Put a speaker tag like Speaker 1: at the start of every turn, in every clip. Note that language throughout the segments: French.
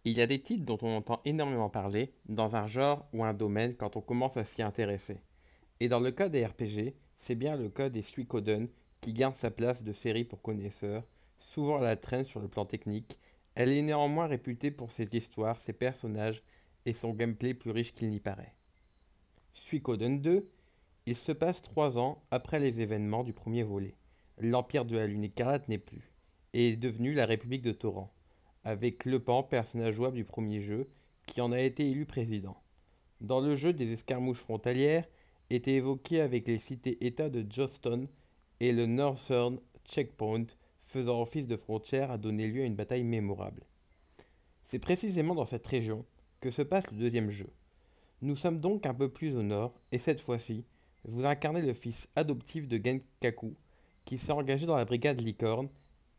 Speaker 1: Il y a des titres dont on entend énormément parler dans un genre ou un domaine quand on commence à s'y intéresser. Et dans le cas des RPG, c'est bien le cas des Suikoden qui garde sa place de série pour connaisseurs, souvent à la traîne sur le plan technique. Elle est néanmoins réputée pour ses histoires, ses personnages et son gameplay plus riche qu'il n'y paraît. Suikoden 2, il se passe 3 ans après les événements du premier volet. L'Empire de la Lune écarlate n'est plus, et est devenu la République de Toran, avec Le Pan, personnage jouable du premier jeu, qui en a été élu président. Dans le jeu, des escarmouches frontalières étaient évoquées avec les cités-États de Joston et le Northern Checkpoint, faisant office de frontière, a donné lieu à une bataille mémorable. C'est précisément dans cette région que se passe le deuxième jeu. Nous sommes donc un peu plus au nord, et cette fois-ci, vous incarnez le fils adoptif de Genkaku, qui s'est engagé dans la brigade Licorne,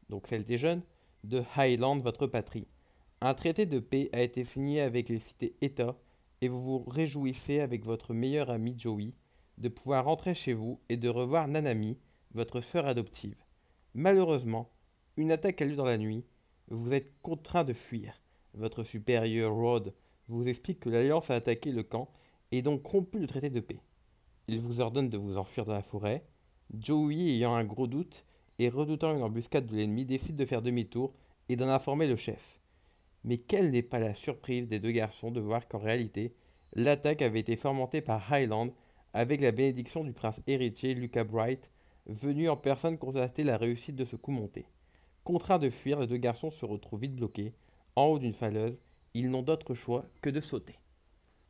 Speaker 1: donc celle des jeunes, de Highland, votre patrie. Un traité de paix a été signé avec les cités-États, et vous vous réjouissez avec votre meilleur ami Joey de pouvoir rentrer chez vous et de revoir Nanami, votre sœur adoptive. Malheureusement, une attaque a lieu dans la nuit, vous êtes contraint de fuir. Votre supérieur Rod vous explique que l'Alliance a attaqué le camp et donc rompu le traité de paix. Il vous ordonne de vous enfuir dans la forêt. Joey, ayant un gros doute et redoutant une embuscade de l'ennemi, décide de faire demi-tour et d'en informer le chef. Mais quelle n'est pas la surprise des deux garçons de voir qu'en réalité, l'attaque avait été fomentée par Highland avec la bénédiction du prince héritier Lucas Bright, venu en personne constater la réussite de ce coup monté. Contraints de fuir, les deux garçons se retrouvent vite bloqués, en haut d'une falaise. Ils n'ont d'autre choix que de sauter.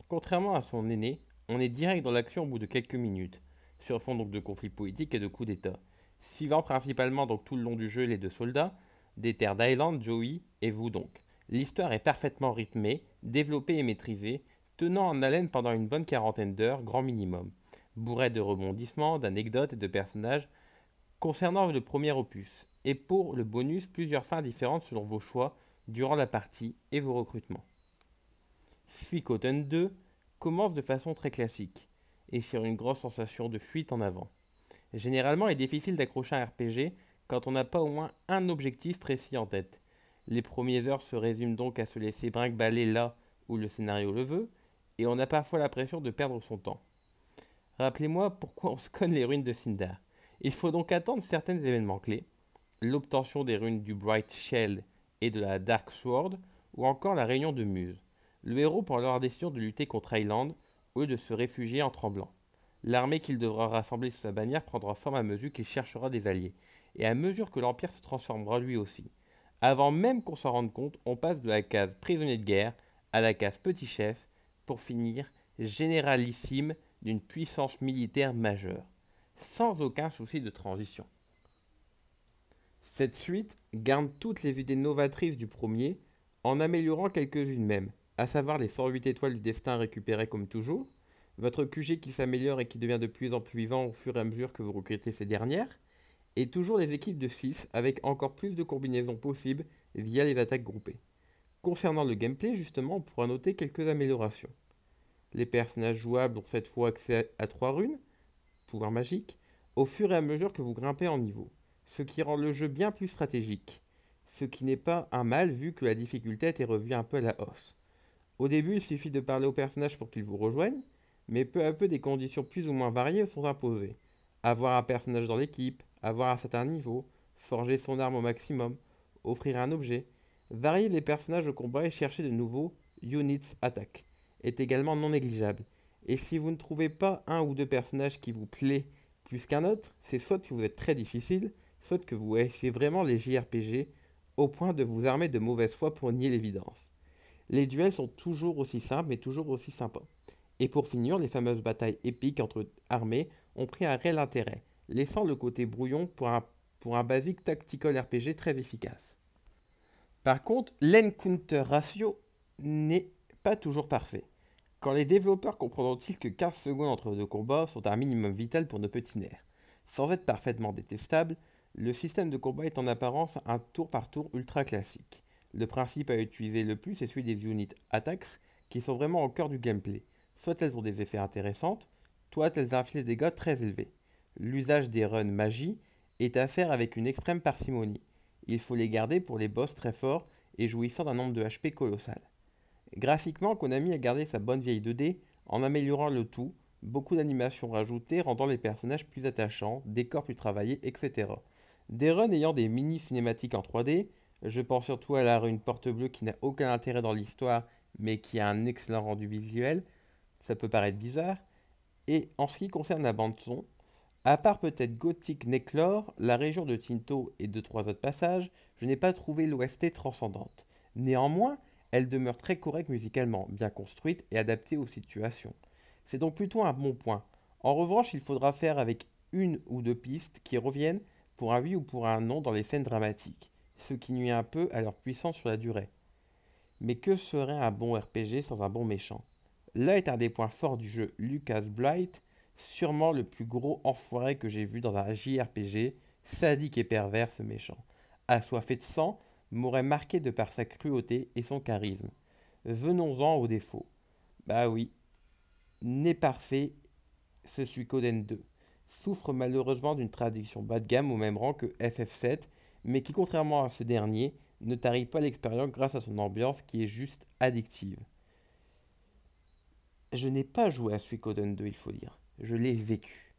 Speaker 1: Contrairement à son aîné, on est direct dans l'action au bout de quelques minutes, sur fond donc de conflits politiques et de coups d'État. Suivant principalement donc tout le long du jeu les deux soldats, des terres d'Island, Joey et vous donc. L'histoire est parfaitement rythmée, développée et maîtrisée, tenant en haleine pendant une bonne quarantaine d'heures, grand minimum. Bourrée de rebondissements, d'anecdotes et de personnages concernant le premier opus. Et pour le bonus, plusieurs fins différentes selon vos choix durant la partie et vos recrutements. Suikoden 2 commence de façon très classique et sur une grosse sensation de fuite en avant. Généralement, il est difficile d'accrocher un RPG quand on n'a pas au moins un objectif précis en tête. Les premières heures se résument donc à se laisser brinque-baller là où le scénario le veut, et on a parfois l'impression de perdre son temps. Rappelez-moi pourquoi on se conne les ruines de Sindar. Il faut donc attendre certains événements clés, l'obtention des runes du Bright Shell et de la Dark Sword, ou encore la réunion de Muse. Le héros prend alors la décision de lutter contre Highland au lieu de se réfugier en tremblant. L'armée qu'il devra rassembler sous sa bannière prendra forme à mesure qu'il cherchera des alliés, et à mesure que l'Empire se transformera lui aussi. Avant même qu'on s'en rende compte, on passe de la case prisonnier de guerre à la case petit chef, pour finir généralissime d'une puissance militaire majeure, sans aucun souci de transition. Cette suite garde toutes les idées novatrices du premier, en améliorant quelques-unes même, à savoir les 108 étoiles du destin récupérées comme toujours, votre QG qui s'améliore et qui devient de plus en plus vivant au fur et à mesure que vous recrutez ces dernières, et toujours les équipes de 6 avec encore plus de combinaisons possibles via les attaques groupées. Concernant le gameplay, justement, on pourra noter quelques améliorations. Les personnages jouables ont cette fois accès à 3 runes, pouvoir magique, au fur et à mesure que vous grimpez en niveau, ce qui rend le jeu bien plus stratégique, ce qui n'est pas un mal vu que la difficulté a été revue un peu à la hausse. Au début, il suffit de parler aux personnages pour qu'ils vous rejoignent, mais peu à peu des conditions plus ou moins variées sont imposées. Avoir un personnage dans l'équipe, avoir un certain niveau, forger son arme au maximum, offrir un objet, varier les personnages au combat et chercher de nouveaux units attack est également non négligeable. Et si vous ne trouvez pas un ou deux personnages qui vous plaît plus qu'un autre, c'est soit que vous êtes très difficile, soit que vous haïssez vraiment les JRPG au point de vous armer de mauvaise foi pour nier l'évidence. Les duels sont toujours aussi simples mais toujours aussi sympas. Et pour finir, les fameuses batailles épiques entre armées ont pris un réel intérêt, laissant le côté brouillon pour un basique tactical RPG très efficace. Par contre, l'encounter ratio n'est pas toujours parfait. Quand les développeurs comprendront-ils que 15 secondes entre deux combats sont un minimum vital pour nos petits nerfs? Sans être parfaitement détestable, le système de combat est en apparence un tour par tour ultra classique. Le principe à utiliser le plus est celui des unit attacks, qui sont vraiment au cœur du gameplay. Soit elles ont des effets intéressants, soit elles infligent des dégâts très élevés. L'usage des runs magie est à faire avec une extrême parcimonie. Il faut les garder pour les boss très forts et jouissant d'un nombre de HP colossal. Graphiquement, Konami a gardé sa bonne vieille 2D en améliorant le tout, beaucoup d'animations rajoutées rendant les personnages plus attachants, décors plus travaillés, etc. Des runs ayant des mini-cinématiques en 3D, je pense surtout à la rune Porte Bleue qui n'a aucun intérêt dans l'histoire mais qui a un excellent rendu visuel, ça peut paraître bizarre, et en ce qui concerne la bande son, à part peut-être Gothic Necklor, la région de Tinto et de trois autres passages, je n'ai pas trouvé l'OST transcendante. Néanmoins, elle demeure très correcte musicalement, bien construite et adaptée aux situations. C'est donc plutôt un bon point. En revanche, il faudra faire avec une ou deux pistes qui reviennent pour un oui ou pour un non dans les scènes dramatiques, ce qui nuit un peu à leur puissance sur la durée. Mais que serait un bon RPG sans un bon méchant? Là est un des points forts du jeu Lucas Blight, sûrement le plus gros enfoiré que j'ai vu dans un JRPG, sadique et pervers ce méchant. Assoiffé de sang, m'aurait marqué de par sa cruauté et son charisme. Venons-en aux défauts. Bah oui, n'est parfait, ce Suikoden 2. Souffre malheureusement d'une traduction bas de gamme au même rang que FF7, mais qui contrairement à ce dernier, ne tarit pas l'expérience grâce à son ambiance qui est juste addictive. Je n'ai pas joué à Suikoden 2, il faut dire. Je l'ai vécu.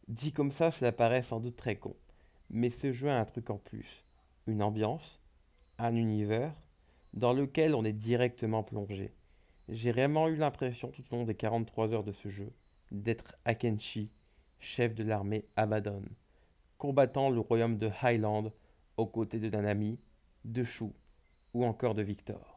Speaker 1: Dit comme ça, cela paraît sans doute très con. Mais ce jeu a un truc en plus. Une ambiance, un univers, dans lequel on est directement plongé. J'ai vraiment eu l'impression tout au long des 43 heures de ce jeu d'être Akenshi, chef de l'armée Abaddon, combattant le royaume de Highland aux côtés de Nanami, de Shu ou encore de Victor.